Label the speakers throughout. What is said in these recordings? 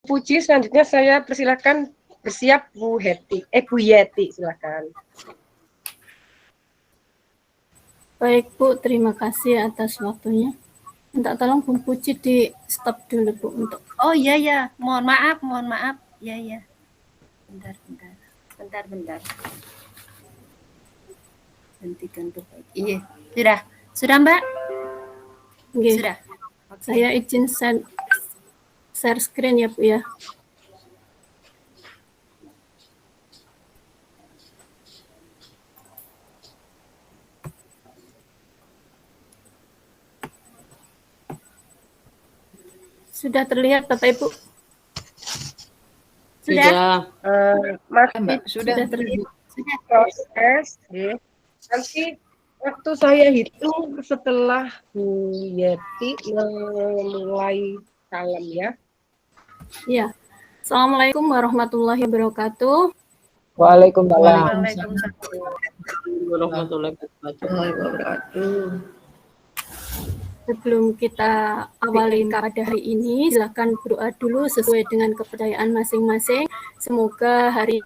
Speaker 1: Puji, selanjutnya saya persilakan bersiap Bu Yeti, silakan.
Speaker 2: Baik Bu, terima kasih atas waktunya. Minta tolong Bu Puji di stop dulu Bu untuk.
Speaker 3: Oh iya ya, mohon maaf. Ya. Bentar. Hentikan tuh. Iya, sudah Mbak.
Speaker 2: Oke.
Speaker 3: Sudah.
Speaker 2: Okay. Saya izin share screen ya Bu ya. Sudah terlihat Bapak Ibu?
Speaker 3: Sudah.
Speaker 1: Sudah
Speaker 2: terlihat.
Speaker 1: Sudah proses. Ya. Nanti waktu saya hitung setelah Bu Yeti mulai kalem ya.
Speaker 2: Iya. Assalamualaikum warahmatullahi wabarakatuh.
Speaker 1: Waalaikumsalam
Speaker 3: warahmatullahi wabarakatuh.
Speaker 2: Sebelum kita awali pada hari ini, silakan berdoa dulu sesuai dengan kepercayaan masing-masing. Semoga hari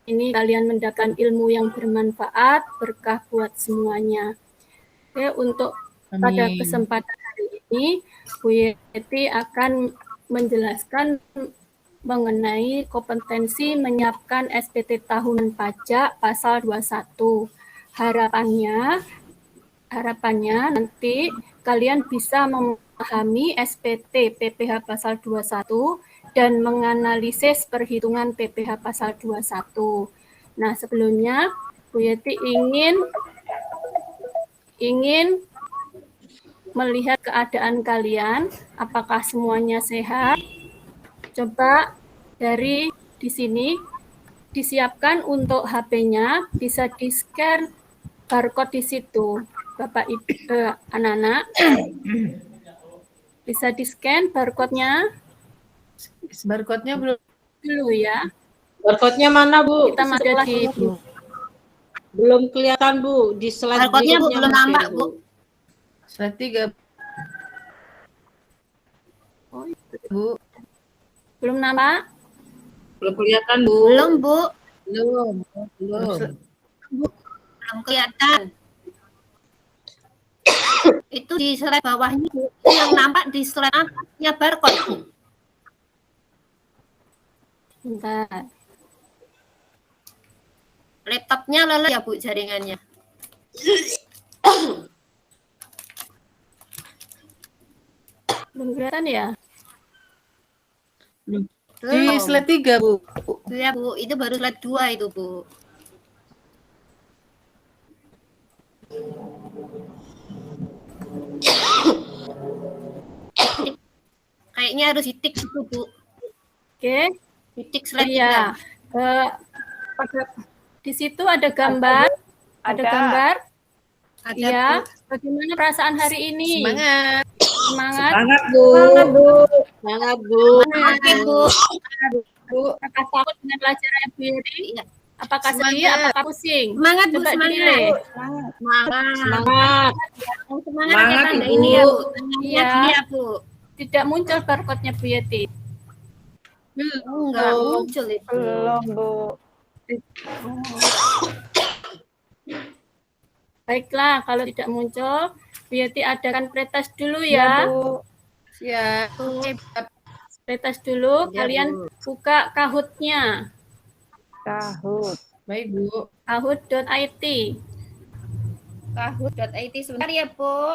Speaker 2: ini kalian mendapatkan ilmu yang bermanfaat, berkah buat semuanya. Oke, untuk pada kesempatan hari ini, Bu Yeti akan menjelaskan mengenai kompetensi menyiapkan SPT tahunan pajak pasal 21. Harapannya nanti kalian bisa memahami SPT PPh pasal 21 dan menganalisis perhitungan PPh pasal 21. Nah, sebelumnya Bu Yeti ingin melihat keadaan kalian, apakah semuanya sehat. Coba dari di sini disiapkan untuk HP-nya, bisa di-scan barcode di situ. Bapak Ibu anak-anak bisa di-scan barcode-nya.
Speaker 3: Barcode-nya belum
Speaker 2: Dulu ya.
Speaker 3: Barcode-nya mana, Bu?
Speaker 2: Kita masih di
Speaker 3: belum kelihatan, Bu. Di slide
Speaker 4: barcode-nya belum nampak, Bu.
Speaker 3: Slide 3.
Speaker 2: Oh,
Speaker 3: Bu.
Speaker 2: Belum nampak?
Speaker 3: Belum kelihatan, Bu.
Speaker 4: Belum, Bu.
Speaker 3: Belum.
Speaker 4: Bu, belum kelihatan. Itu di slide bawahnya, Bu. Itu yang nampak di slide atasnya barcode, Bu.
Speaker 2: Bentar.
Speaker 4: Laptopnya lelah ya, Bu, jaringannya.
Speaker 2: Belum kelihatan ya?
Speaker 3: Di slide 3, Bu.
Speaker 4: Ya, Bu. Itu baru slide 2 itu, Bu. Kayaknya harus titik itu, Bu.
Speaker 2: Oke.
Speaker 4: Titik slide
Speaker 2: Iya. Di situ ada gambar. Ada gambar. Iya. Bagaimana perasaan hari ini?
Speaker 3: Semangat.
Speaker 2: Semangat,
Speaker 3: Bu.
Speaker 4: Semangat, Bu.
Speaker 2: Apakah takut dengan pelajaran Bu Yeti?
Speaker 4: Iya.
Speaker 2: Apakah sedih? Apakah pusing?
Speaker 4: Semangat, Bu.
Speaker 2: Coba
Speaker 4: Semangat.
Speaker 2: dinilai.
Speaker 4: Semangat ya, Tanda ini ya, Bu. Iya, Bu.
Speaker 2: Tidak muncul barcode-nya Bu Yeti.
Speaker 4: Enggak muncul itu.
Speaker 1: Belum, Bu.
Speaker 2: Baiklah, kalau tidak muncul, Bu Yeti adakan pretest dulu ya.
Speaker 3: Ya.
Speaker 2: Pretest dulu,
Speaker 4: Ya,
Speaker 2: kalian
Speaker 4: Bu.
Speaker 2: buka Kahoot-nya.
Speaker 1: Kahoot.
Speaker 3: Baik, Bu.
Speaker 2: Kahoot.it.
Speaker 4: Kahoot.it sebentar ya, Bu.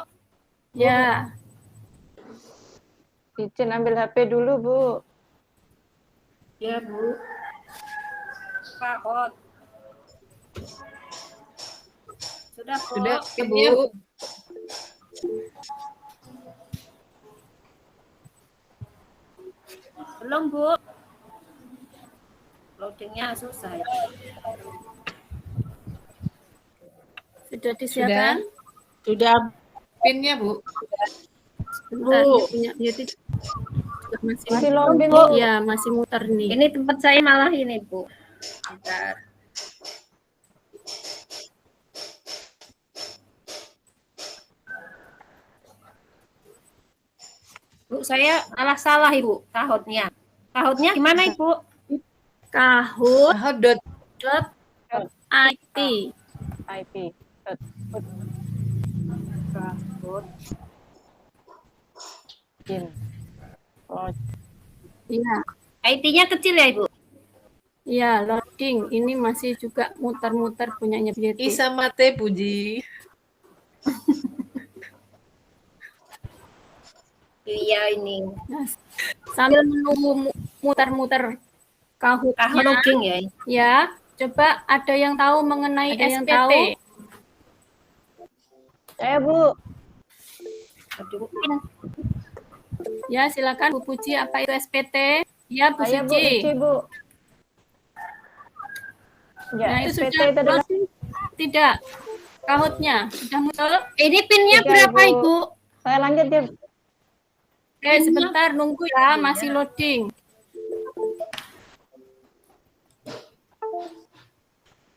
Speaker 2: Ya.
Speaker 1: Izin ambil HP dulu, Bu.
Speaker 4: Ya, Bu. Kahoot. Sudah, Bu.
Speaker 3: Sudah, Bu.
Speaker 4: Belum, Bu. Loadingnya susah ya.
Speaker 2: Sudah disiapkan?
Speaker 3: Sudah. Pin-nya, Bu.
Speaker 2: Bentar, punya Yeti
Speaker 1: Masih login,
Speaker 2: Bu. Ya, masih muter nih.
Speaker 4: Ini tempat saya malah ini, Bu. Bentar. Bu, saya salah Ibu kahutnya. Kahutnya gimana Ibu?
Speaker 2: Kahoot
Speaker 5: Kahut
Speaker 2: dot IT.
Speaker 6: IP. Kahut.
Speaker 2: Iya,
Speaker 4: IT-nya kecil ya Ibu?
Speaker 2: iya, loading. Ini masih juga muter-muter punyanya Beauty.
Speaker 5: Isa mate puji.
Speaker 4: Iya ini.
Speaker 2: Nah, sambil menunggu muter-muter Kahootnya,
Speaker 4: Kahut ya.
Speaker 2: ya, coba ada yang tahu mengenai
Speaker 1: Ada yang
Speaker 2: SPT?
Speaker 1: tahu?
Speaker 6: Saya Bu.
Speaker 4: Aduh,
Speaker 2: Ya, silakan Bu Puji, apa itu SPT? Ya, Bu
Speaker 6: Saya Bu
Speaker 2: Suci.
Speaker 6: Ici Bu. Ya,
Speaker 2: Nah, itu
Speaker 6: SPT
Speaker 2: sudah
Speaker 6: itu adalah
Speaker 2: tidak. Kahootnya sudah muncul?
Speaker 4: ini pinnya
Speaker 6: Tiga,
Speaker 4: berapa
Speaker 6: Ibu.
Speaker 4: Ibu?
Speaker 6: Saya lanjut ya.
Speaker 2: Oke, sebentar nunggu ya, masih loading.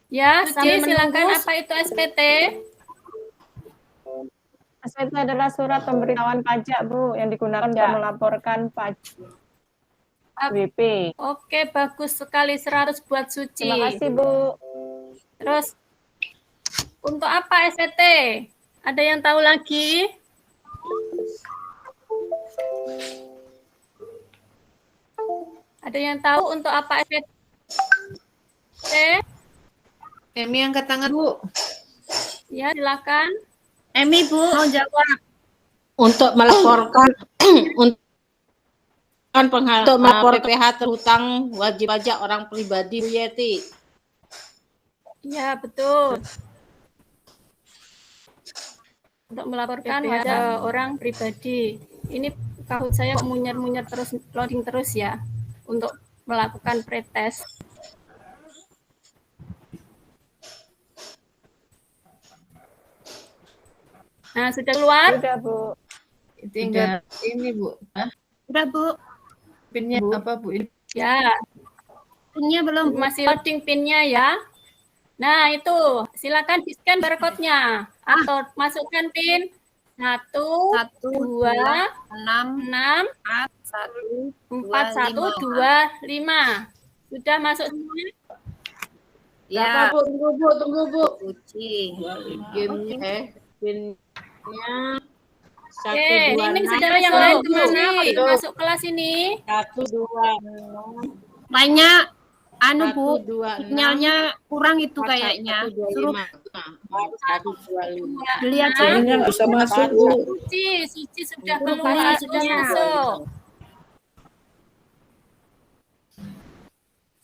Speaker 2: Ya, Suci, silakan apa itu SPT?
Speaker 6: SPT adalah surat pemberitahuan pajak Bu yang digunakan untuk melaporkan pajak WP.
Speaker 2: Oke, bagus sekali 100 buat Suci.
Speaker 6: Terima kasih Bu.
Speaker 2: Terus untuk apa SPT? Ada yang tahu lagi? Ada yang tahu untuk apa SPT?
Speaker 5: Emi angkat tangan, Bu.
Speaker 2: Ya, silakan.
Speaker 4: Emi Bu mau jawab.
Speaker 7: Untuk melaporkan untuk melaporkan PPh terhutang wajib pajak orang pribadi, Bu Yeti.
Speaker 2: Ya, betul. Untuk melaporkan pada orang pribadi. Ini Kahoot saya munyer-munyer terus, loading terus ya, untuk melakukan pretest. Nah, sudah keluar?
Speaker 6: Sudah Bu.
Speaker 5: Tinggal ini, Bu. Hah?
Speaker 4: Udah Bu.
Speaker 5: Pinnya apa, Bu? Ini
Speaker 2: Ya,
Speaker 4: Pinnya belum Bu.
Speaker 2: masih loading pinnya ya. Nah, itu silakan di-scan barcode-nya atau masukkan pin 1, 2,
Speaker 4: 6,
Speaker 2: 6, 4, 1, 2, 5. Sudah masuk semuanya?
Speaker 4: Ya,
Speaker 7: Tunggu, Bu.
Speaker 4: Puji.
Speaker 7: Gamenya, pinnya
Speaker 2: Oke, ini saudara yang lain kemana? Kalau masuk kelas ini?
Speaker 7: 1, 2,
Speaker 4: Lainnya anu Bu,
Speaker 7: 2,
Speaker 4: sinyalnya kurang itu kayaknya. Suruh
Speaker 7: 1, 2, 5.
Speaker 4: beli aja.
Speaker 5: bisa masuk, Bu.
Speaker 2: Suci sudah keluar, sudah masuk.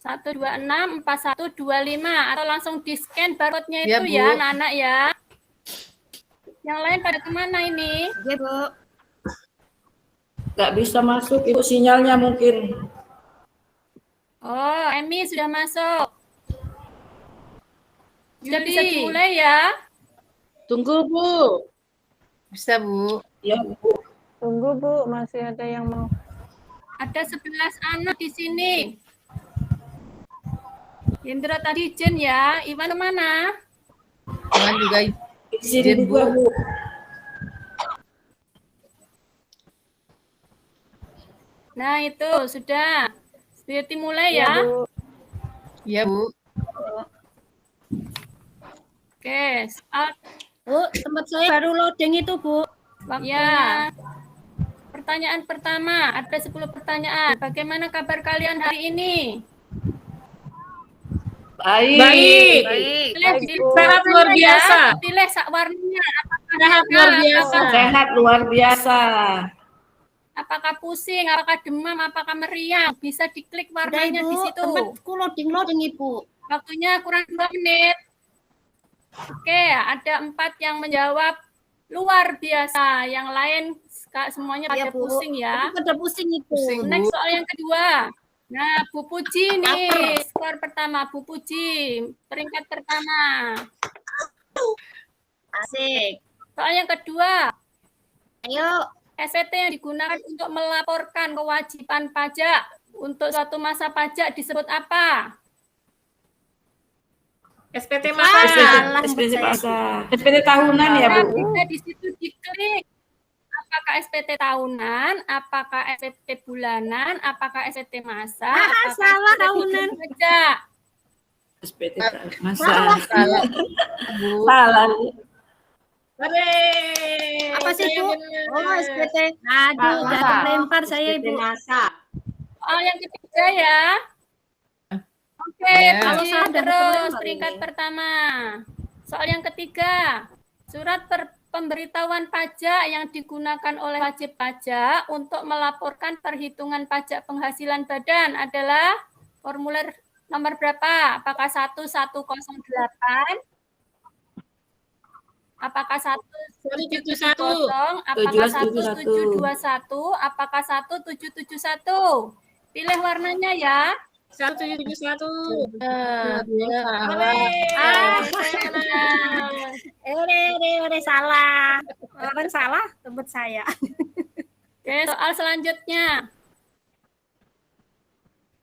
Speaker 2: 126 4125 atau langsung di-scan barcode-nya
Speaker 5: Ya,
Speaker 2: itu
Speaker 5: Bu.
Speaker 2: ya, anak-anak ya. Yang lain pada kemana ini?
Speaker 4: Iya Bu.
Speaker 8: Nggak bisa masuk, itu sinyalnya mungkin.
Speaker 2: Oh, Emi sudah masuk. Sudah bisa dimulai ya.
Speaker 7: Tunggu, Bu.
Speaker 5: Bisa, Bu.
Speaker 8: Ya, Bu.
Speaker 6: Tunggu Bu, masih ada yang mau.
Speaker 2: Ada 11 anak di sini. Indra tadi izin ya. Iwan mana?
Speaker 5: Jangan juga
Speaker 8: Di sini
Speaker 5: izin,
Speaker 8: juga, Bu.
Speaker 2: Nah, itu sudah. Beauty mulai
Speaker 6: Ya,
Speaker 2: ya.
Speaker 6: Bu.
Speaker 5: Ya, Bu.
Speaker 2: Oke, start.
Speaker 4: Bu, tempat saya baru loading itu Bu.
Speaker 2: Ya. Pertanyaan pertama, ada 10 pertanyaan. Bagaimana kabar kalian hari ini?
Speaker 8: Baik.
Speaker 4: Baik.
Speaker 2: Pilih
Speaker 6: Baik,
Speaker 2: di
Speaker 6: Bu.
Speaker 8: Sangat luar
Speaker 2: warnanya
Speaker 8: biasa.
Speaker 2: ya. Pilih sak warnanya. Apakah
Speaker 8: Sehat
Speaker 2: merah,
Speaker 8: luar biasa.
Speaker 2: apakah-
Speaker 8: Sehat luar biasa.
Speaker 2: Apakah pusing, apakah demam, apakah meriang? Bisa diklik
Speaker 4: Udah
Speaker 2: warnanya
Speaker 4: Ibu,
Speaker 2: di situ.
Speaker 4: tempatku loading Ibu.
Speaker 2: Waktunya kurang 2 menit. Oke, ada 4 yang menjawab luar biasa. Yang lain semuanya pada
Speaker 4: Iya Bu.
Speaker 2: pusing ya.
Speaker 4: Itu pada pusing itu.
Speaker 5: Pusing, Bu.
Speaker 2: Next soal yang kedua. Nah, Bu Puji nih, skor pertama. Bu Puji, peringkat pertama.
Speaker 4: Asik.
Speaker 2: Soal yang kedua,
Speaker 4: Ayo.
Speaker 2: SPT yang digunakan untuk melaporkan kewajiban pajak untuk suatu masa pajak disebut apa?
Speaker 8: SPT
Speaker 4: Salah,
Speaker 8: SPT
Speaker 4: saya.
Speaker 8: pasar. SPT tahunan ya, Bu.
Speaker 2: Bisa di situ diklik. apakah SPT tahunan, apakah SPT bulanan, apakah SPT masa, apakah
Speaker 4: salah
Speaker 2: SPT
Speaker 4: tahunan.
Speaker 2: pajak?
Speaker 8: SPT masa.
Speaker 5: Salah, Bu.
Speaker 8: Salah.
Speaker 4: Apa sih, Bu? Oh, SPT. Aduh, udah
Speaker 6: Masa.
Speaker 4: terlempar saya,
Speaker 7: SPT
Speaker 4: Ibu.
Speaker 7: masa.
Speaker 2: Soal yang ketiga ya. Oke,
Speaker 5: Ya.
Speaker 4: Kalau
Speaker 2: Bajir
Speaker 4: saya udah
Speaker 2: terus
Speaker 4: terlempar
Speaker 2: peringkat
Speaker 4: ini.
Speaker 2: pertama. Soal yang ketiga, surat pemberitahuan pajak yang digunakan oleh wajib pajak untuk melaporkan perhitungan pajak penghasilan badan adalah formulir nomor berapa? Apakah 1108? Apakah 1770? Apakah 1721? Apakah 1771? Pilih warnanya ya.
Speaker 5: 1771.
Speaker 4: Salah. Orang salah, tempat saya.
Speaker 2: Oke, soal selanjutnya.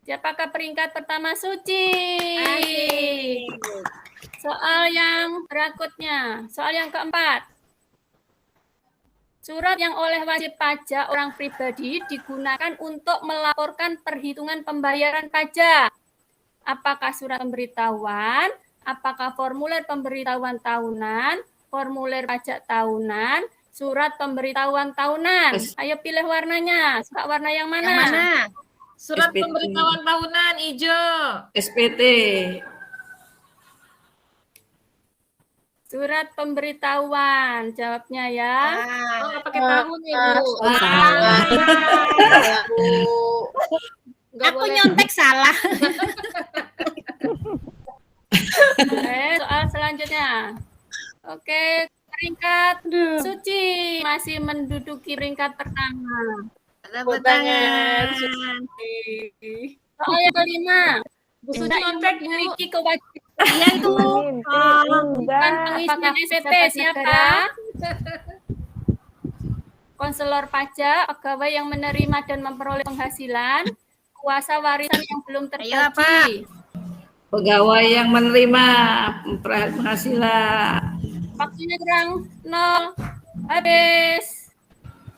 Speaker 2: Siapakah peringkat pertama? Suci. Soal yang berikutnya. Soal yang keempat. Surat yang oleh wajib pajak orang pribadi digunakan untuk melaporkan perhitungan pembayaran pajak. Apakah surat pemberitahuan? Apakah formulir pemberitahuan tahunan? Formulir pajak tahunan? Surat pemberitahuan tahunan? Ayo pilih warnanya. Suka warna yang mana?
Speaker 4: Yang mana?
Speaker 5: Surat
Speaker 8: SPT.
Speaker 5: pemberitahuan tahunan hijau.
Speaker 8: SPT.
Speaker 2: Surat pemberitahuan. Jawabnya ya.
Speaker 5: Oh, nggak pakai tahun ya, Bu.
Speaker 7: Salah.
Speaker 5: Bu. Nggak
Speaker 4: Aku
Speaker 5: boleh.
Speaker 4: nyontek salah.
Speaker 2: Oke, soal selanjutnya. Oke, peringkat Suci masih menduduki peringkat pertama.
Speaker 4: Tepuk
Speaker 5: tangan.
Speaker 2: Soal yang kelima.
Speaker 5: Bu Suci
Speaker 2: Tidak
Speaker 5: nyontek, Bu.
Speaker 2: memiliki kewajiban
Speaker 4: Iya itu.
Speaker 2: pengisian SPT siapa? Konselor pajak, pegawai yang menerima dan memperoleh penghasilan, kuasa warisan yang belum
Speaker 4: Ayo, apa?
Speaker 2: terbagi.
Speaker 8: Pegawai yang menerima penghasilan.
Speaker 2: Waktunya kurang 0. Habis.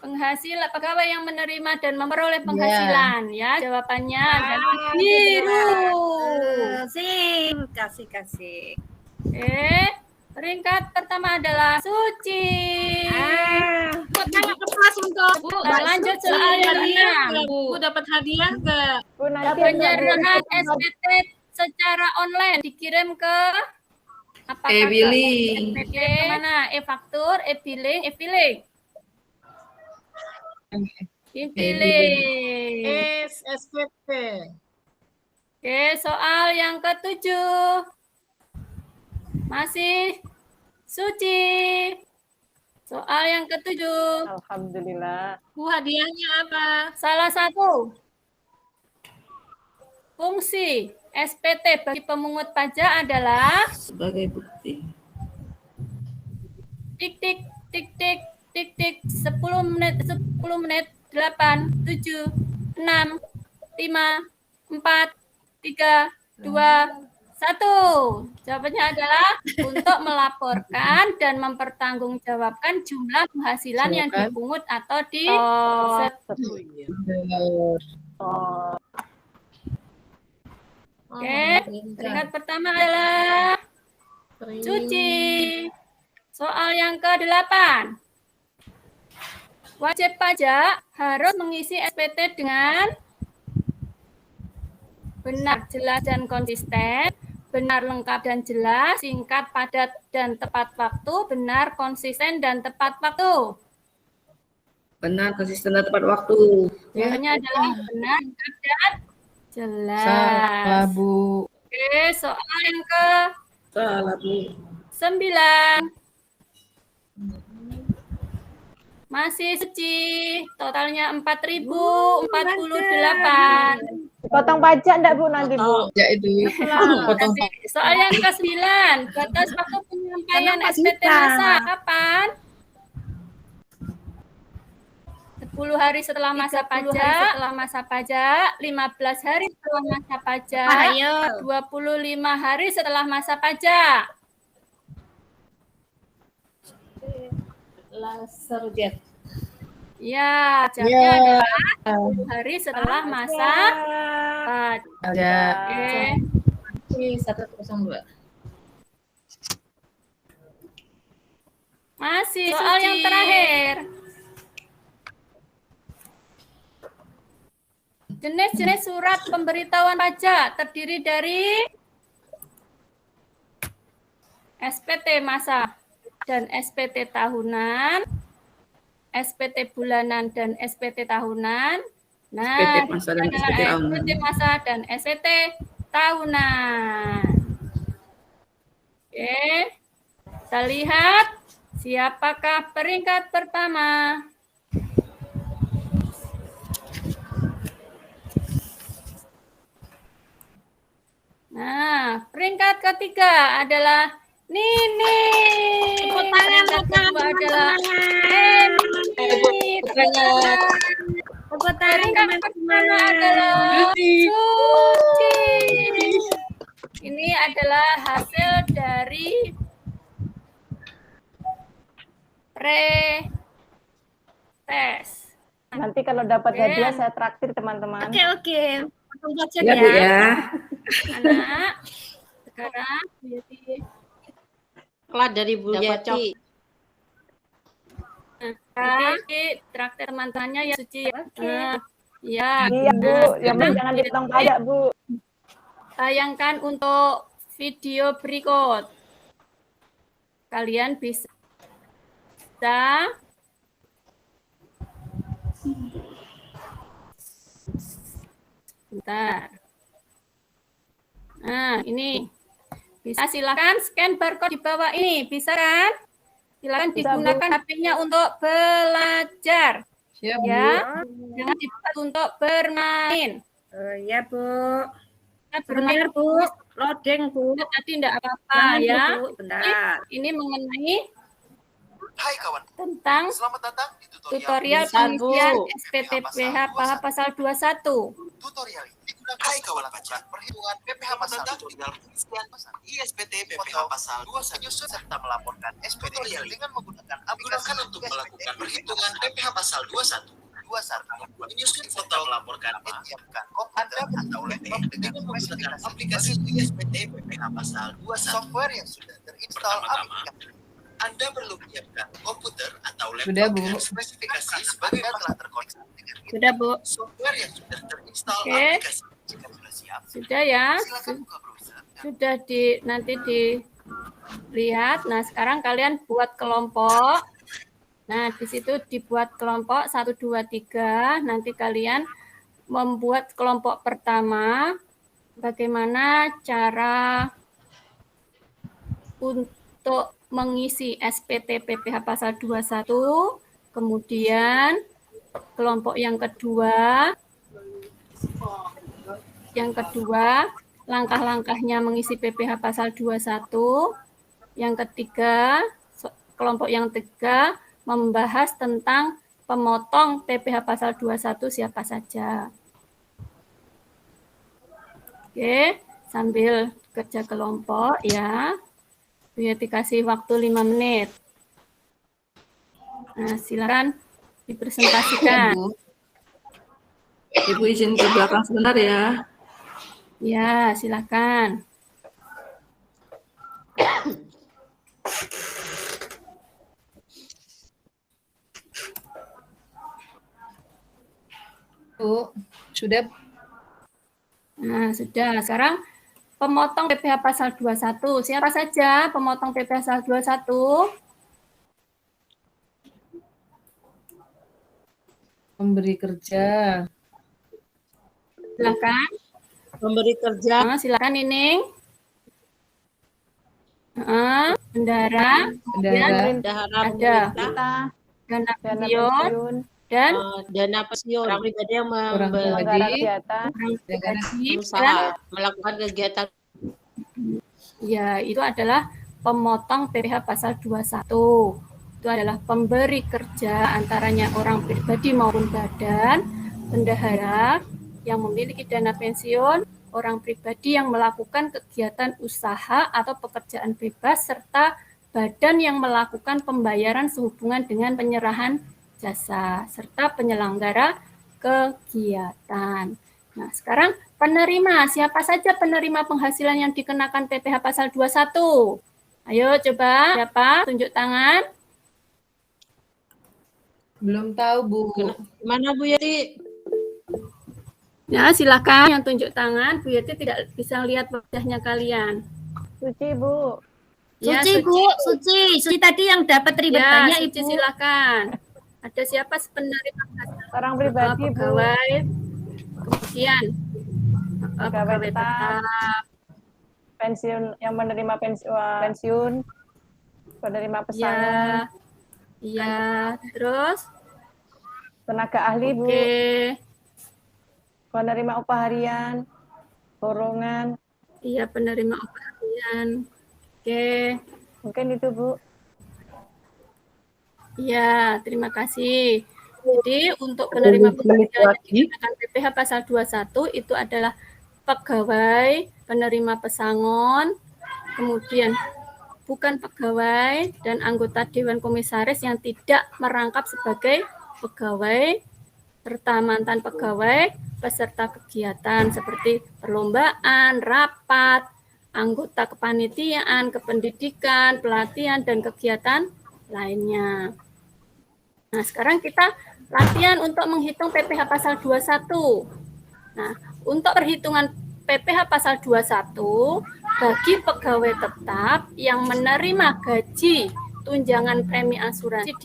Speaker 2: Penghasil pegawai yang menerima dan memperoleh penghasilan ya. Jawabannya adalah biru.
Speaker 4: Sim, kasih.
Speaker 2: Peringkat pertama adalah Suci.
Speaker 4: Tangan kepas untuk Bu.
Speaker 2: Nah, lanjut soal yang keenam.
Speaker 5: Bu dapat hadiah nggak?
Speaker 6: Bu, nanti
Speaker 2: Penyerahan SPT secara online dikirim ke apakah
Speaker 8: E-billing.
Speaker 2: SPT kemana? E-faktur, e-billing, e-billing. E-billing.
Speaker 5: SPT.
Speaker 2: Oke, soal yang ketujuh. Masih Suci. Soal yang ketujuh.
Speaker 6: Alhamdulillah.
Speaker 5: Bu hadiahnya apa?
Speaker 2: Salah satu. Fungsi SPT bagi pemungut pajak adalah
Speaker 8: Sebagai bukti.
Speaker 2: tik tik tik tik tik tik 10 menit 8 7 6 5 4 3 2 1. Jawabannya adalah untuk melaporkan dan mempertanggungjawabkan jumlah penghasilan yang dipungut atau di Oke, peringkat pertama adalah Suci. Soal yang ke-8. Wajib pajak harus mengisi SPT dengan benar, jelas, dan konsisten, benar, lengkap, dan jelas, singkat, padat, dan tepat waktu, benar, konsisten, dan tepat waktu.
Speaker 8: Benar, konsisten dan tepat waktu.
Speaker 2: Jawabannya adalah benar, lengkap, dan jelas.
Speaker 5: Salah, Bu.
Speaker 2: Oke, soal yang ke-9.
Speaker 8: Salah, Bu.
Speaker 2: Masih Suci, totalnya 4.048.
Speaker 6: Potong pajak enggak Bu nanti Bu?
Speaker 5: Ya itu. Potong.
Speaker 2: Soal yang ke-9, batas waktu penyampaian SPT masa kapan? 10 hari setelah masa pajak, 15 hari setelah masa pajak, 25 hari setelah masa pajak.
Speaker 7: Laser jet.
Speaker 2: Ya, jamnya adalah 10 hari setelah masa pajak.
Speaker 5: Ada.
Speaker 2: Oke.
Speaker 5: 102.
Speaker 2: Masih soal yang terakhir. Jenis-jenis surat pemberitahuan pajak terdiri dari SPT masa dan SPT tahunan, SPT bulanan dan SPT tahunan. Nah,
Speaker 8: SPT masa dan
Speaker 2: adalah
Speaker 8: SPT tahunan.
Speaker 2: SPT masa dan SPT tahunan. Oke, kita lihat siapakah peringkat pertama. Nah, peringkat ketiga adalah Nini. Peringkat kedua adalah Emi. Peringkat pertama adalah Suci. Ini adalah hasil dari pre-tes.
Speaker 6: Nanti kalau dapat hadiah saya traktir teman-teman.
Speaker 4: Oke. Tunggu aja
Speaker 8: Ya, Bu ya.
Speaker 2: Anak, sekarang jadi
Speaker 7: Kelas dari Bu Yati.
Speaker 2: nanti traktir teman-temannya ya Suci. Ya.
Speaker 6: Iya Bu, yang penting jangan dipotong pajak Bu.
Speaker 2: Tayangkan untuk video berikut. Kalian bisa bentar. Nah, ini bisa silakan scan barcode di bawah ini, bisa kan? Silakan
Speaker 6: Bisa, Bu.
Speaker 2: digunakan HP-nya untuk belajar.
Speaker 5: Siap, Bu.
Speaker 2: Ya, jangan dipakai untuk bermain.
Speaker 4: Ya, Bu.
Speaker 2: Bermain
Speaker 4: Sebentar, Bu. Loading, Bu.
Speaker 2: tadi tidak apa-apa
Speaker 4: Jangan,
Speaker 2: ya.
Speaker 4: Bu. Bentar.
Speaker 2: Ini mengenai
Speaker 9: Hai kawan,
Speaker 2: tentang
Speaker 9: selamat datang di
Speaker 2: tutorial
Speaker 7: Bisa, Bu.
Speaker 2: pengisian SPTPH pasal 21.
Speaker 9: Tutorial ini digunakan Hai kawan pajak perhitungan PPh pasal tutorial pengisian pasal ISPT PPh pasal 21 menyusun serta melaporkan SPT dengan menggunakan aplikasi untuk melakukan perhitungan PPh pasal 21. Menyusun serta melaporkan menyiapkan komputer atau laptop dengan menggunakan aplikasi ISPT PPh pasal 21. Software yang sudah terinstall aplikasi. Anda perlu menyiapkan komputer atau laptop
Speaker 5: Sudah, Bu.
Speaker 9: dengan spesifikasi sebagai telah terkoneksi dengan
Speaker 2: Sudah, Bu.
Speaker 9: software yang sudah terinstall
Speaker 2: Oke.
Speaker 9: aplikasi. Jika sudah siap,
Speaker 2: Sudah ya.
Speaker 9: silakan buka browser.
Speaker 2: Sudah nanti dilihat. Nah, sekarang kalian buat kelompok. Nah, di situ dibuat kelompok 1 2 3. Nanti kalian membuat kelompok pertama. Bagaimana cara untuk mengisi SPT PPh pasal 21. Kemudian kelompok yang kedua. Yang kedua, langkah-langkahnya mengisi PPh pasal 21. Yang ketiga, kelompok yang ketiga membahas tentang pemotong PPh pasal 21 siapa saja. Oke, sambil kerja kelompok ya. Ya, dikasih waktu 5 menit. Nah, silakan dipresentasikan.
Speaker 5: Bu.
Speaker 8: Ibu izin ke belakang sebentar ya.
Speaker 2: Ya, silakan.
Speaker 5: Bu, sudah.
Speaker 2: Nah, sudah. Sekarang pemotong PPh pasal 21. Siapa saja pemotong PPh pasal 21?
Speaker 5: Memberi kerja.
Speaker 2: Silakan.
Speaker 7: Memberi kerja.
Speaker 2: Nah, silakan Nining. Bendara.
Speaker 5: Bendahara.
Speaker 7: Bendahara
Speaker 2: Ada.
Speaker 7: pemerintah,
Speaker 2: Dana
Speaker 6: Dana
Speaker 2: pensiun
Speaker 6: pensiun,
Speaker 2: dan
Speaker 7: dana pensiun orang pribadi yang
Speaker 5: Orang
Speaker 6: penyelenggara
Speaker 5: pribadi.
Speaker 6: kegiatan,
Speaker 2: orang pribadi dan
Speaker 7: berusaha melakukan kegiatan.
Speaker 2: ya itu adalah pemotong PPh pasal 21. Itu adalah pemberi kerja antaranya orang pribadi maupun badan, bendahara yang memiliki dana pensiun, orang pribadi yang melakukan kegiatan usaha atau pekerjaan bebas, serta badan yang melakukan pembayaran sehubungan dengan penyerahan jasa serta penyelenggara kegiatan. Nah, sekarang penerima, siapa saja penerima penghasilan yang dikenakan PPh pasal 21? Ayo coba, siapa? Tunjuk tangan.
Speaker 5: Belum tahu, Bu.
Speaker 7: Mana Bu Yeti?
Speaker 2: Ya, silakan yang tunjuk tangan. Bu Yeti tidak bisa lihat wajahnya kalian.
Speaker 6: Suci, Bu.
Speaker 2: Ya,
Speaker 4: Suci, Bu, Suci tadi yang dapat ribet
Speaker 2: Ya,
Speaker 4: banyak,
Speaker 2: Suci,
Speaker 4: Ibu.
Speaker 2: silakan. Ada siapa penerima penghasilan?
Speaker 6: Orang pribadi, Bu.
Speaker 2: Pegawai. Kemudian
Speaker 6: Pegawai tetap. Pensiun, yang menerima pensiun, penerima pesangon,
Speaker 2: ya, terus
Speaker 6: tenaga ahli, Bu. Penerima upah harian, borongan.
Speaker 2: Iya, penerima upah harian.
Speaker 6: Mungkin itu, Bu.
Speaker 2: Iya, terima kasih. Jadi untuk penerima pekerjaan yang dikenakan PPh pasal 21 itu adalah pegawai, penerima pesangon, kemudian bukan pegawai dan anggota Dewan Komisaris yang tidak merangkap sebagai pegawai, serta mantan pegawai, peserta kegiatan seperti perlombaan, rapat, anggota kepanitiaan, kependidikan, pelatihan, dan kegiatan lainnya. Nah, sekarang kita latihan untuk menghitung PPh pasal 21. Nah, untuk perhitungan PPh pasal 21 bagi pegawai tetap yang menerima gaji, tunjangan premi asuransi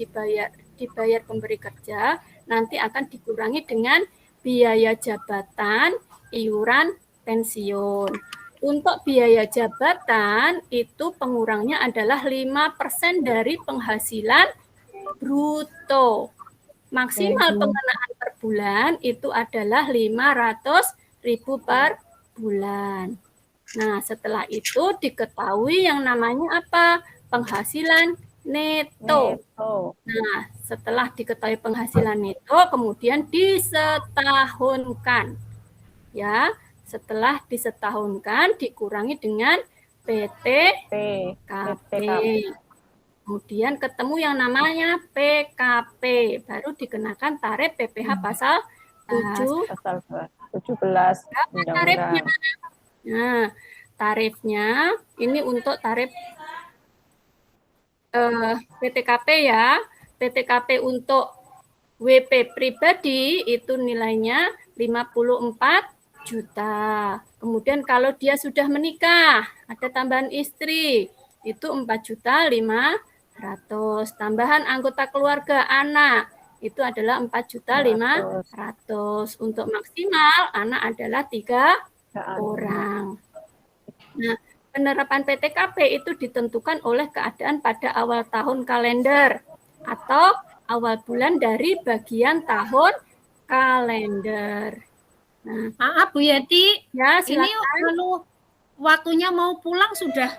Speaker 2: dibayar pemberi kerja, nanti akan dikurangi dengan biaya jabatan, iuran pensiun. Untuk biaya jabatan itu pengurangnya adalah 5% dari penghasilan bruto. Maksimal pengenaan per bulan itu adalah 500.000 per bulan. Nah, setelah itu diketahui yang namanya apa? Penghasilan neto. Nah, setelah diketahui penghasilan neto, kemudian disetahunkan. Ya, setelah disetahunkan dikurangi dengan PTKP. Kemudian ketemu yang namanya PKP, baru dikenakan tarif PPh pasal 17. Tarifnya. Nah, tarifnya ini untuk tarif PTKP ya. PTKP untuk WP pribadi itu nilainya 54 juta. Kemudian kalau dia sudah menikah, ada tambahan istri, itu 4.500.000. Tambahan anggota keluarga anak itu adalah 4.500.000. Untuk maksimal anak adalah 3 orang. Nah, penerapan PTKP itu ditentukan oleh keadaan pada awal tahun kalender atau awal bulan dari bagian tahun kalender. Nah,
Speaker 4: maaf Bu Yeti,
Speaker 2: ya
Speaker 4: silakan. Ini kalau waktunya mau pulang sudah.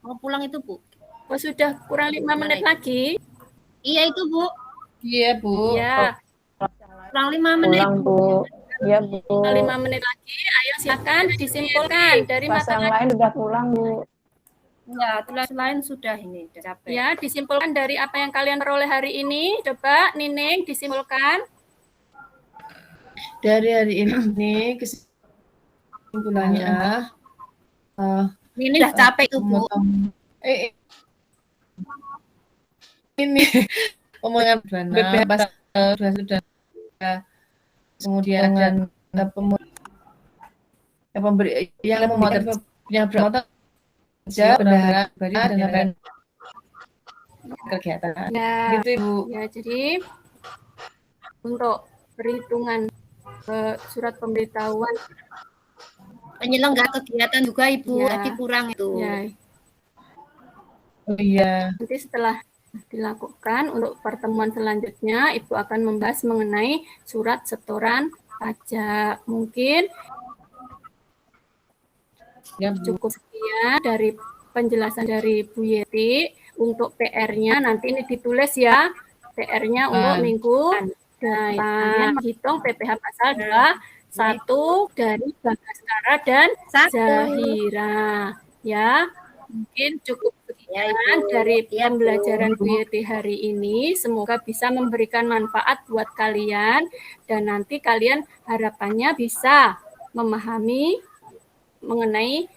Speaker 4: Mau pulang itu, Bu?
Speaker 2: Oh, sudah kurang 5 menit lagi?
Speaker 4: Iya itu, Bu.
Speaker 5: Iya, Bu.
Speaker 2: Iya.
Speaker 4: Kurang 5 menit.
Speaker 6: Pulang, Bu. Iya, Bu.
Speaker 2: 5 menit lagi. Ayo silakan disimpulkan dari
Speaker 6: pasang lain sudah pulang, Bu.
Speaker 4: Ya, kelas lain sudah ini, sudah capek.
Speaker 2: Ya, disimpulkan dari apa yang kalian peroleh hari ini. Coba Nining disimpulkan.
Speaker 5: Dari hari ini kesimpulannya
Speaker 4: ini udah capek tuh, Bu.
Speaker 5: Ini pemotongan BPH pasal 21 kemudian ada pemberi yang memotong kerja berharap dan kegiatan.
Speaker 2: Ya,
Speaker 5: gitu, Ibu.
Speaker 2: Ya, jadi untuk perhitungan surat pemberitahuan
Speaker 4: penyelenggara kegiatan juga Ibu
Speaker 2: ya,
Speaker 4: dikurang itu.
Speaker 2: Ya.
Speaker 5: Oh iya.
Speaker 2: Nanti setelah dilakukan untuk pertemuan selanjutnya Ibu akan membahas mengenai surat setoran pajak. Mungkin
Speaker 5: ya,
Speaker 2: cukup sekian dari penjelasan dari Bu Yeti. Untuk PR-nya nanti ini ditulis ya. PR-nya untuk minggu dan menghitung PPh pasal 21 dari Bagaskara dan Zahira. Ya, mungkin cukup sekian.
Speaker 3: Ya, Ibu.
Speaker 2: dari
Speaker 3: Ya, Bu.
Speaker 2: pembelajaran Bu Yeti hari ini. Semoga bisa memberikan manfaat buat kalian dan nanti kalian harapannya bisa memahami mengenai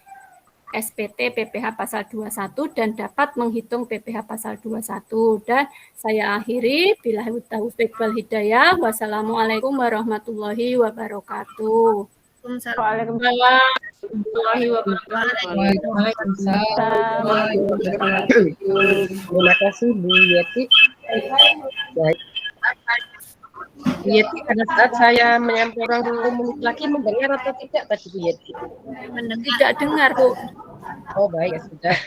Speaker 2: SPT PPH pasal 21 dan dapat menghitung PPH pasal 21. Dan saya akhiri, billahi taufiq wal hidayah. Wassalamualaikum warahmatullahi wabarakatuh.
Speaker 6: Waalaikumsalam.
Speaker 7: Warahmatullahi wabarakatuh.
Speaker 5: Waalaikumsalam.
Speaker 1: Terima kasih Bu Yeti. Baik. Bu Yeti, pada saat saya menyampaikan 20 menit lagi mendengar atau tidak tadi Bu Yeti?
Speaker 2: Tidak dengar, Bu.
Speaker 1: Oh baik, ya sudah.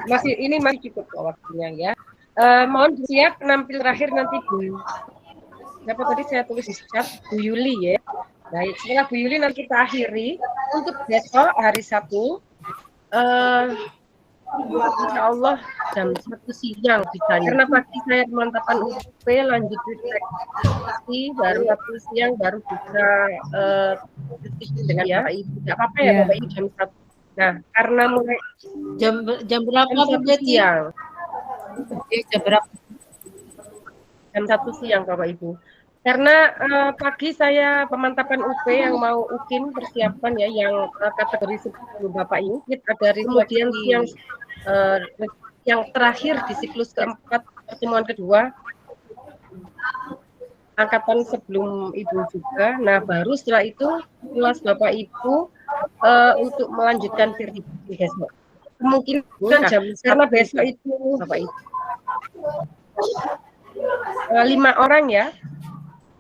Speaker 1: Masih cukup kok waktunya ya. Mohon siap penampil terakhir nanti Bu. Siapa tadi saya tulis di chat? Bu Yuli ya. Baik, setelah Bu Yuli nanti kita akhiri untuk besok hari Sabtu. Insya Allah jam 1 siang bisa. Karena pagi saya pemantapan UP lanjut refleksi, baru 1 siang baru bisa dengan ya Pak Ibu. Tidak apa-apa ya Bapak Ibu jam 1. Nah, karena mulai
Speaker 7: Jam berapa Bu Betty?
Speaker 1: siang.
Speaker 7: Jam berapa?
Speaker 1: Jam 1 siang Bapak Ibu. Karena pagi saya pemantapan UP yang mau UKIN persiapan ya, yang kategori 10 Bapak Ibu. Ada kemudian yang terakhir di siklus keempat pertemuan kedua angkatan sebelum Ibu juga. Nah baru setelah itu kelas Bapak Ibu untuk melanjutkan verifikasi besok. Kemungkinan jam karena besok itu Bapak Ibu 5 orang ya.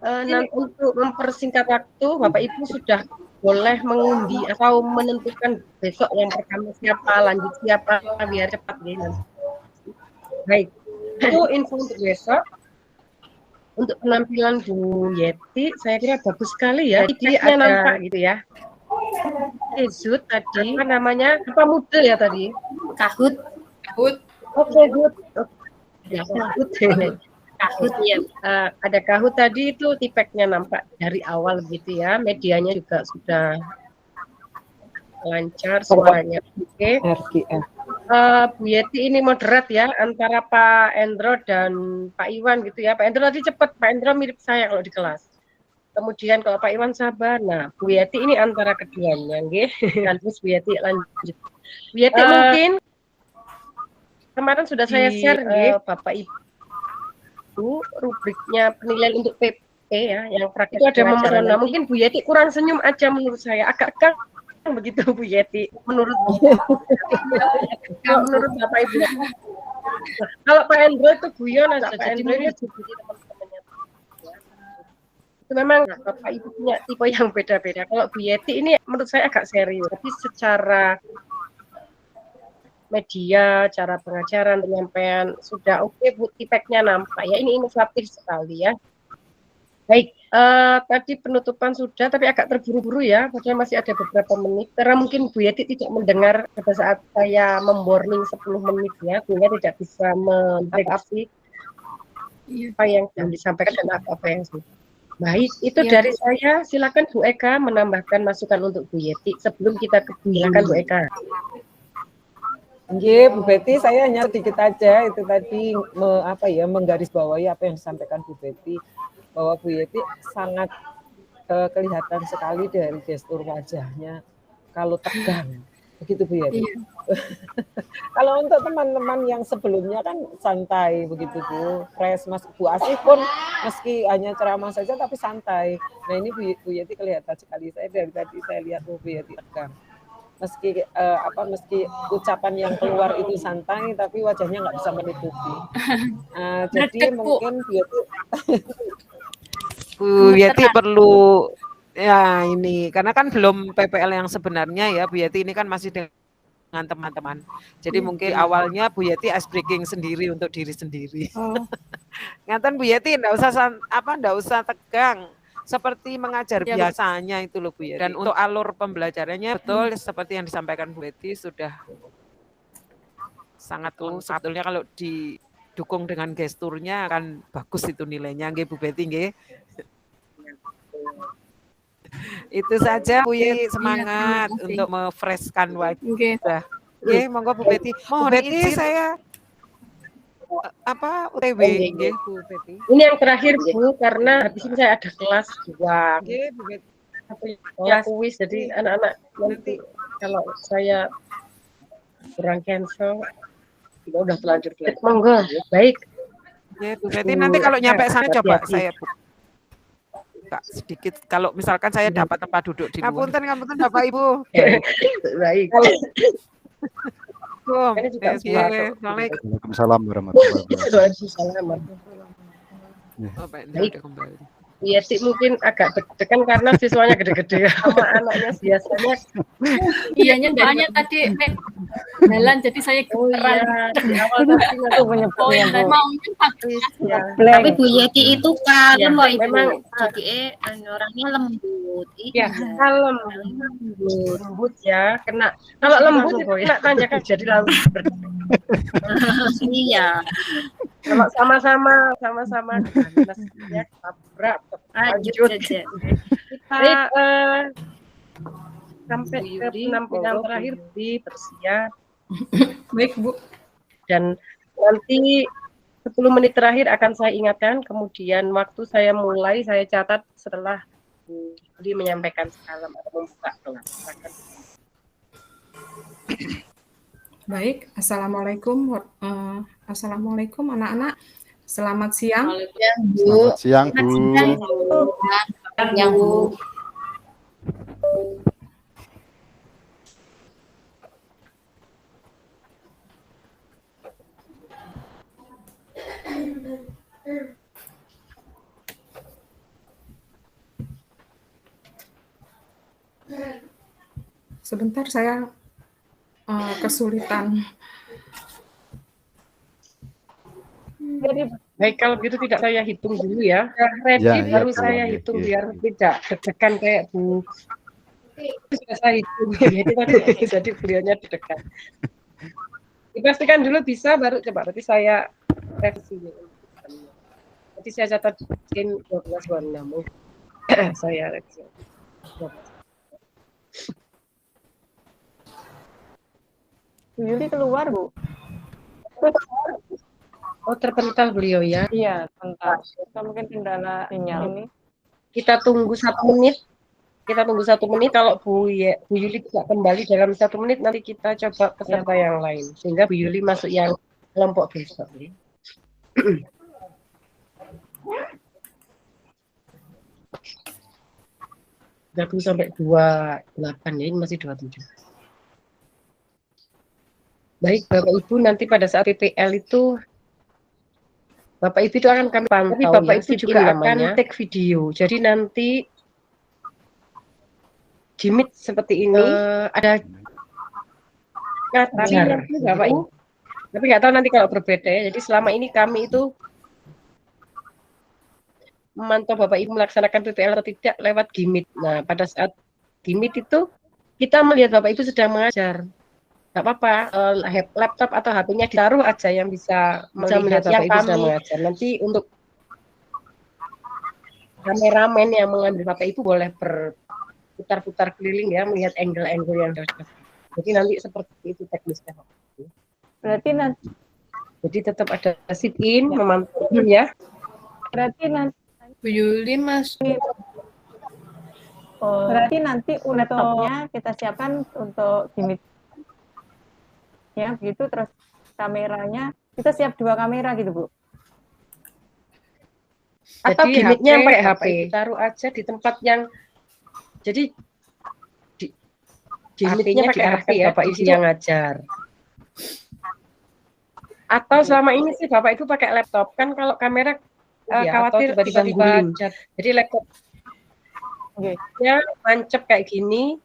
Speaker 1: Nanti untuk mempersingkat waktu, Bapak Ibu sudah boleh mengundi atau menentukan besok yang pertama siapa, lanjut siapa, biar cepat ya. Baik, itu info untuk besok. Untuk penampilan Bu Yeti, saya kira bagus sekali ya. Jadi ada gitu ya. Zut tadi, apa namanya? Apa model ya tadi?
Speaker 3: Kahut.
Speaker 1: Oke, Zut. Ya, Kahut. Kahut ya, ada kahut tadi itu tipeknya nampak dari awal gitu ya, medianya juga sudah lancar semuanya. Oke. Bu Yeti ini moderat ya antara Pak Endro dan Pak Iwan gitu ya. Pak Endro tadi cepat, Pak Endro mirip saya kalau di kelas. Kemudian kalau Pak Iwan sabar. Nah, Bu Yeti ini antara keduanya, nggih. Dan terus Bu Yeti lanjut. Bu Yeti mungkin kemarin sudah saya share nggih, Bapak Ibu. Rubriknya penilaian untuk PP ya, yang praktik itu ada memerona. Mungkin Bu Yeti kurang senyum aja menurut saya, agak kang begitu Bu Yeti menurut menurut Bapak Ibu. Kalau Pak Endro itu guyon aja, Pak Endro itu teman-temannya. Itu memang Bapak Ibu punya tipe yang beda-beda. Kalau Bu Yeti ini menurut saya agak serius, tapi secara media, cara pengajaran, penyampaian sudah oke, Bu, tipeknya nampak ya, ini inovatif sekali ya. Baik, tadi penutupan sudah, tapi agak terburu-buru ya, padahal masih ada beberapa menit, karena mungkin Bu Yeti tidak mendengar pada saat saya memborning 10 menit ya, sehingga tidak bisa mendeteksi apa yang disampaikan dan apa yang sudah. Baik, itu dari saya. Silakan Bu Eka menambahkan masukan untuk Bu Yeti sebelum kita ke silakan Bu Eka.
Speaker 10: Nggih, Bu Betty, saya hanya sedikit aja itu tadi menggarisbawahi apa yang disampaikan Bu Betty, bahwa Bu Yeti sangat kelihatan sekali dari gestur wajahnya kalau tegang, begitu Bu Yeti. Kalau untuk teman-teman yang sebelumnya kan santai begitu Bu, fresh, Mas Bu Asih pun meski hanya ceramah saja tapi santai. Nah ini Bu Yeti kelihatan sekali, saya dari tadi saya lihat Bu Yeti tegang. Meski ucapan yang keluar itu santai, tapi wajahnya nggak bisa menutupi. Jadi mungkin Bu Yeti perlu ya ini, karena kan belum PPL yang sebenarnya ya Bu Yeti ini kan masih dengan teman-teman. Jadi mungkin awalnya Bu Yeti ice breaking sendiri untuk diri sendiri. Ngaten Bu Yeti nggak usah tegang. Seperti mengajar biasanya itu loh Bu Yeti. Dan untuk alur pembelajarannya betul seperti yang disampaikan Bu Yeti sudah sangat sebetulnya kalau didukung dengan gesturnya akan bagus itu nilainya nggih Bu Betty nggih. Itu saja Bu Yeti, semangat untuk memfreshkan wajah. Nggih, monggo Bu Betty. Mohon izin saya UTW nggih Bu Betty.
Speaker 1: Ini yang terakhir Bu, karena habis ini saya ada kelas 2.
Speaker 10: Nggih Bu Betty.
Speaker 1: Kelas kuis, jadi anak-anak nanti kalau saya kurang cancel, kita udah terlanjur belajar. Monggo, baik.
Speaker 10: Nggih Bu Betty, nanti kalau nyampe sana coba saya buka sedikit. Kalau misalkan saya dapat tempat duduk di luar. Ngapunten Bapak Ibu.
Speaker 1: Baik.
Speaker 11: Waalaikumsalam warahmatullahi wabarakatuh.
Speaker 1: Baik. Iya sih, mungkin agak deg-degan karena siswanya gede-gede sama anaknya biasanya.
Speaker 2: Iyanya doanya tadi jalan, jadi saya
Speaker 1: gemeteran. Di awal tadi
Speaker 3: Tapi Bu Yeti itu kalem loh Ibu.
Speaker 1: Memang
Speaker 3: jadi orangnya lembut.
Speaker 1: Iya, kalem, lembut ya. Kalau lembut itu kena tanjakan jadi lalu.
Speaker 3: Iya.
Speaker 1: Kalau sama-sama ya tabrak lanjut. Baik, sampai ke penampilan terakhir di bersia.
Speaker 5: Baik Bu.
Speaker 1: Dan nanti 10 menit terakhir akan saya ingatkan, kemudian waktu saya mulai saya catat setelah Budi menyampaikan salam atau membuka kelas.
Speaker 12: Baik, assalamualaikum anak-anak. Selamat siang.
Speaker 11: Selamat siang Bu.
Speaker 3: Selamat siang Bu.
Speaker 12: Sebentar saya kesulitan.
Speaker 1: Baik, kalau begitu tidak saya hitung dulu ya. Ready baru saya hitung biar tidak deg-degan kayak Bu. Sudah saya hitung jadi beliaunya deg-degan. Dipastikan dulu bisa, baru coba nanti saya revisi. Nanti saya catatin 1226. Saya revisi.
Speaker 6: Bu Yuli keluar, Bu.
Speaker 1: Oh, terpental beliau ya?
Speaker 6: Iya, bentar. Mungkin kendala sinyal ini.
Speaker 1: Kita tunggu 1 menit. Kalau Bu Yuli tidak kembali dalam 1 menit, nanti kita coba peserta yang lain. Sehingga Bu Yuli masuk yang kelompok besok. 30 sampai 28 ya, ini masih 27. Baik, Bapak Ibu, nanti pada saat PPL itu Bapak Ibu itu akan kami pantau. Tapi Bapak Ibu juga akan take video. Jadi nanti Jimit seperti ini ada ngajar Bapak Ibu. Tapi nggak tahu nanti kalau berbeda ya. Jadi selama ini kami itu memantau Bapak Ibu melaksanakan PPL atau tidak lewat Gimit. Nah, pada saat Gimit itu kita melihat Bapak Ibu sedang mengajar. Nggak apa-apa, laptop atau HP-nya ditaruh aja yang bisa melihat yang kami mengajar. Nanti untuk kameramen yang mengambil Bapak Ibu boleh berputar-putar keliling ya, melihat angle-angle yang cocok. Jadi nanti seperti itu teknisnya.
Speaker 6: Berarti nanti.
Speaker 1: Jadi tetap ada sit-in, memantau ya.
Speaker 6: Berarti nanti.
Speaker 5: Bu Yuli masuk.
Speaker 6: Berarti nanti laptopnya kita siapkan untuk Gimit. Ya, begitu, terus kameranya kita siap 2 kamera gitu, Bu.
Speaker 1: Atau Gimitnya pakai HP, taruh aja di tempat yang jadi Gimitnya pakai HP ya, Bapak Ibu yang ngajar. Atau selama ini sih Bapak Ibu pakai laptop, kan kalau kamera khawatir tiba-tiba jadi laptop ya mancep kayak gini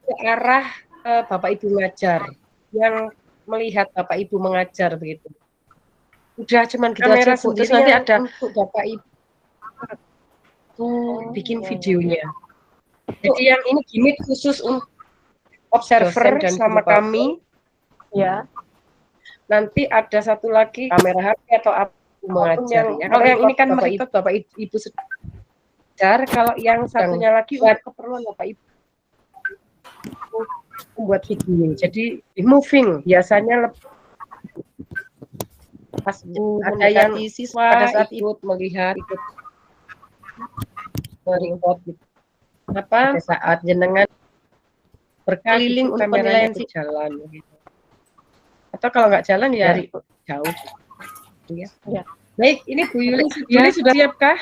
Speaker 1: ke arah Bapak Ibu ngajar, yang melihat Bapak Ibu mengajar begitu. Udah cuman gitu kamera aja, terus nanti ada untuk Bapak Ibu bikin videonya. Jadi yang ini Gimit khusus untuk observer dan sama kami. Ya. Nanti ada satu lagi kamera HP atau apa mengajar. Kalau yang ini kan Bapak Ibu sejar, kalau yang satunya lagi untuk keperluan Bapak Ibu membuat video. Jadi di moving biasanya pas ada yang
Speaker 7: siswa
Speaker 1: pada saat
Speaker 7: ikut melihat
Speaker 1: ikut merecord gitu. Apa pada saat jenengan berkeliling untuk penilaian si jalan gitu. Atau kalau nggak jalan ya dari jauh. Ya.
Speaker 6: Ya.
Speaker 1: Baik, ini Bu Yuli sudah siapkah?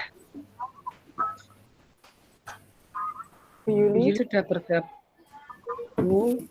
Speaker 6: Bu Yuli
Speaker 1: sudah bergabung.